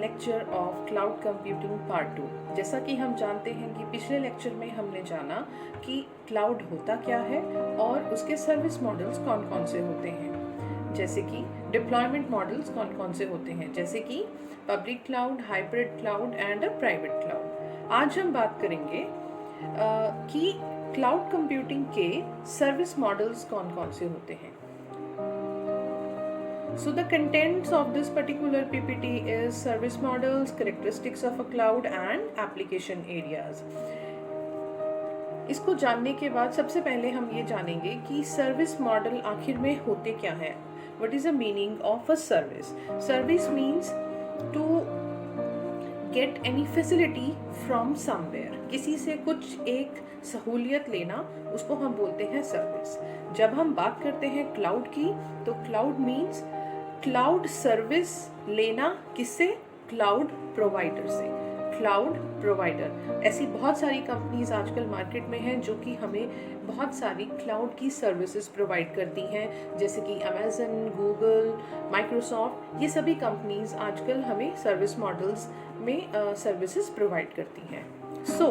Lecture of cloud computing part 2। जैसा कि हम जानते हैं कि पिछले लेक्चर में हमने जाना कि क्लाउड होता क्या है और उसके सर्विस मॉडल्स कौन कौन से होते हैं, जैसे कि डिप्लॉयमेंट मॉडल्स कौन कौन से होते हैं, जैसे कि public cloud, hybrid cloud and a private cloud. आज हम बात करेंगे कि क्लाउड कंप्यूटिंग के सर्विस मॉडल्स कौन कौन से होते हैं। So the contents of this particular PPT is service models, characteristics of a cloud and application areas. इसको जानने के बाद सबसे पहले हम ये जानेंगे कि सर्विस मॉडल आखिर में होते क्या हैं। What is the meaning of a service? Service means to get any facility from somewhere. किसी से कुछ एक सहूलियत लेना, उसको हम बोलते हैं सर्विस। जब हम बात करते हैं क्लाउड की, तो क्लाउड मीन्स क्लाउड सर्विस लेना किससे? क्लाउड प्रोवाइडर से। क्लाउड प्रोवाइडर, ऐसी बहुत सारी कंपनीज आजकल मार्केट में हैं जो कि हमें बहुत सारी क्लाउड की सर्विसेज प्रोवाइड करती हैं, जैसे कि अमेजन, गूगल, माइक्रोसॉफ्ट। ये सभी कंपनीज आजकल हमें सर्विस मॉडल्स में सर्विसेज प्रोवाइड करती हैं। So,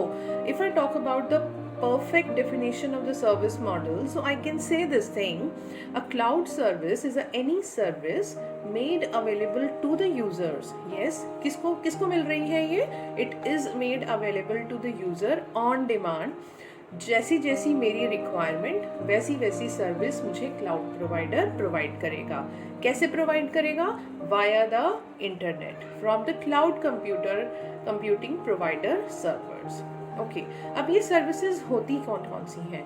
if I talk about the perfect definition of the service model, so I can say this thing: a cloud service is any service made available to the users. Yes, किसको मिल रही है ये? It is made available to the user on demand. जैसी जैसी मेरी requirement वैसी वैसी service मुझे क्लाउड प्रोवाइडर प्रोवाइड करेगा। कैसे प्रोवाइड करेगा? Via the internet, from the cloud computing provider servers. Okay, अब ये सर्विसेज होती कौन कौन सी हैं?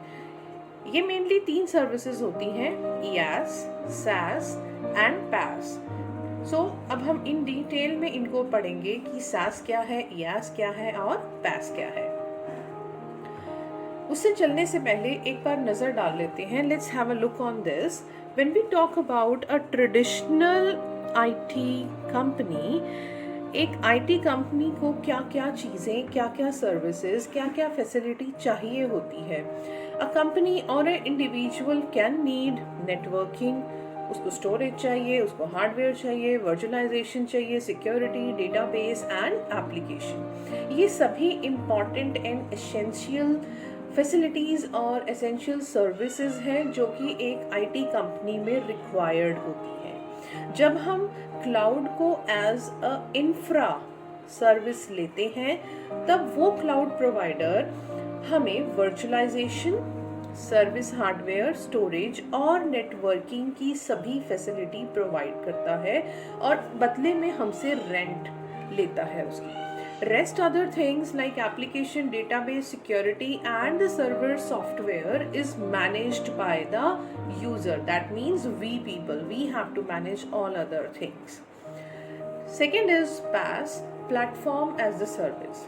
ये मेनली 3 सर्विसेज होती हैं: IaaS, SaaS एंड PaaS। सो अब हम इन डिटेल में इनको पढ़ेंगे कि SaaS क्या है, IaaS क्या है और PaaS क्या है। उससे चलने से पहले एक बार नज़र डाल लेते हैं। Let's have a look on this. When we talk about a traditional IT company, एक आईटी कंपनी को क्या क्या चीज़ें, क्या क्या सर्विसेज, क्या क्या फैसिलिटी चाहिए होती है। अ कंपनी और ए इंडिविजुअल कैन नीड नेटवर्किंग, उसको स्टोरेज चाहिए, उसको हार्डवेयर चाहिए, वर्चुअलाइजेशन चाहिए, सिक्योरिटी, डेटाबेस एंड एप्लीकेशन। ये सभी इम्पॉर्टेंट एंड एसेंशियल फैसिलिटीज़ और एसेंशियल सर्विसेज हैं जो कि एक आईटी कंपनी में रिक्वायर्ड होती हैं। जब हम क्लाउड को एज अ इंफ्रा सर्विस लेते हैं, तब वो क्लाउड प्रोवाइडर हमें वर्चुअलाइजेशन, सर्विस, हार्डवेयर, स्टोरेज और नेटवर्किंग की सभी फैसिलिटी प्रोवाइड करता है और बदले में हमसे रेंट लेता है उसकी। Rest other things like application, database, security and the server software is managed by the user. That means we people, we have to manage all other things. Second is PaaS, platform as a service.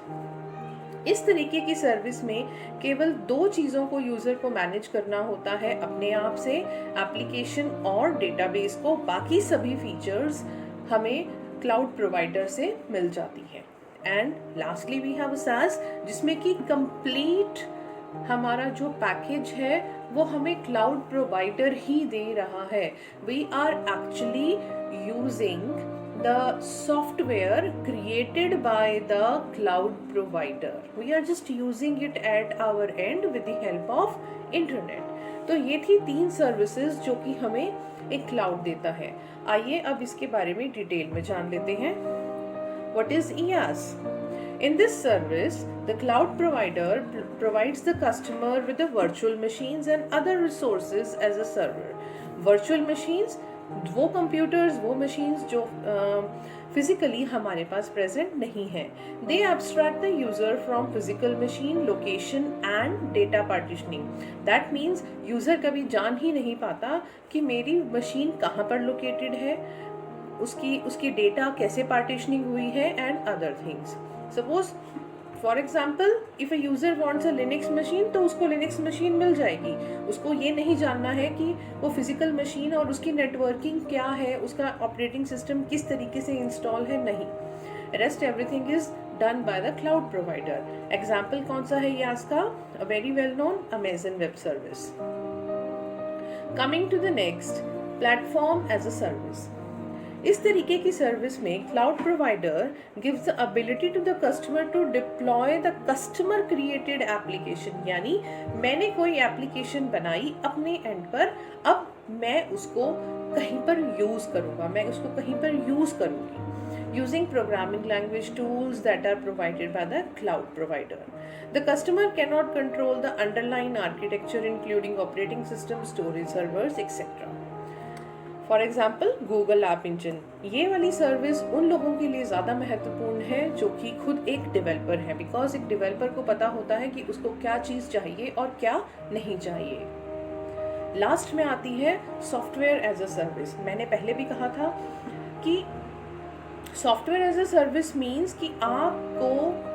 इस तरीके की service में केवल 2 चीज़ों को user को manage करना होता है अपने आप से, एप्लीकेशन और डेटाबेस को। बाकी सभी फीचर्स हमें क्लाउड प्रोवाइडर से मिल जाती हैं। And lastly we have SaaS, जिसमें कि कंप्लीट हमारा जो पैकेज है वो हमें क्लाउड प्रोवाइडर ही दे रहा है। We are actually using the software created by the cloud provider. We are just using it at our end with the help of internet. तो ये थी 3 सर्विसेज जो कि हमें एक क्लाउड देता है। आइए अब इसके बारे में डिटेल में जान लेते हैं। What is IaaS? In this service, the cloud provider provides the customer with the virtual machines and other resources as a server. Virtual machines, वो computers, वो machines जो physically हमारे पास present नहीं हैं। They abstract the user from physical machine, location and data partitioning. That means user कभी जान ही नहीं पाता कि मेरी machine कहाँ पर located है, उसकी डेटा कैसे पार्टीशनिंग हुई है and other things. Suppose for example, if a user wants a Linux machine, तो उसको लिनक्स मशीन मिल जाएगी। उसको ये नहीं जानना है कि वो फिजिकल मशीन और उसकी नेटवर्किंग क्या है, उसका ऑपरेटिंग सिस्टम किस तरीके से इंस्टॉल है, नहीं। Rest everything is done by the cloud provider. Example कौन सा है IaaS का? A very well known Amazon web service. Coming to the next, platform as a service. इस तरीके की सर्विस में cloud provider gives the ability to the customer to deploy the customer created application, यानी मैंने कोई application बनाई अपने and पर, अब मैं उसको कहीं पर यूज़ करूँगा, मैं उसको कहीं पर यूज़ करूँगी using programming language tools that are provided by the cloud provider. The customer cannot control the underlying architecture including operating systems, storage servers, etc. For example, Google App Engine. ये वाली service उन लोगों के लिए ज़्यादा महत्वपूर्ण है जो कि खुद एक डेवलपर है, बिकॉज एक डेवलपर को पता होता है कि उसको क्या चीज़ चाहिए और क्या नहीं चाहिए। लास्ट में आती है सॉफ्टवेयर एज अ सर्विस। मैंने पहले भी कहा था कि software as a service means कि आपको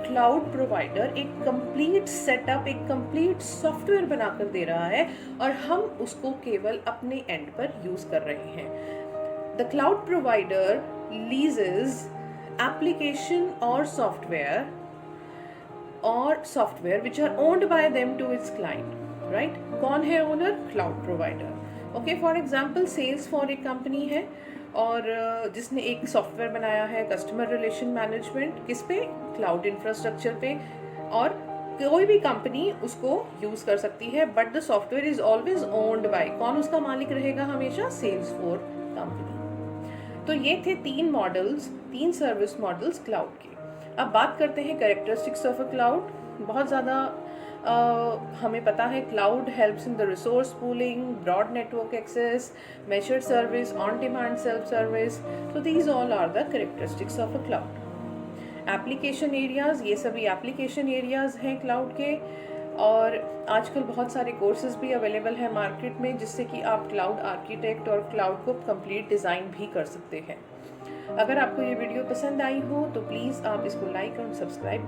क्लाउड प्रोवाइडर एक कंप्लीट सेटअप, एक कंप्लीट सॉफ्टवेयर बनाकर दे रहा है और हम उसको केवल अपने एंड पर यूज़ कर रहे हैं। The cloud provider leases application और software which are owned by them to its client, right. कौन है owner? Cloud provider. Okay, for example Salesforce एक कंपनी है और जिसने एक सॉफ्टवेयर बनाया है कस्टमर रिलेशन मैनेजमेंट, किस पे? क्लाउड इंफ्रास्ट्रक्चर पे, और कोई भी कंपनी उसको यूज़ कर सकती है, but the software is always owned by, कौन उसका मालिक रहेगा हमेशा? Sales for company. तो ये थे 3 मॉडल्स, 3 सर्विस मॉडल्स क्लाउड के। अब बात करते हैं कैरेक्टरिस्टिक्स ऑफ अ क्लाउड। बहुत ज़्यादा हमें पता है cloud helps in the resource pooling, broad network access, measured service, on demand self service. So these all are the characteristics of a cloud. Application areas, ये सभी एप्लीकेशन एरियाज हैं cloud के, और आजकल बहुत सारे कोर्सेज भी अवेलेबल हैं मार्केट में जिससे कि आप क्लाउड आर्किटेक्ट और क्लाउड को कंप्लीट डिज़ाइन भी कर सकते हैं। अगर आपको ये वीडियो पसंद आई हो तो प्लीज़ आप इसको लाइक और सब्सक्राइब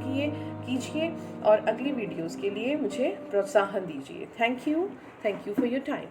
कीजिए और अगली वीडियोस के लिए मुझे प्रोत्साहन दीजिए। Thank you for your time.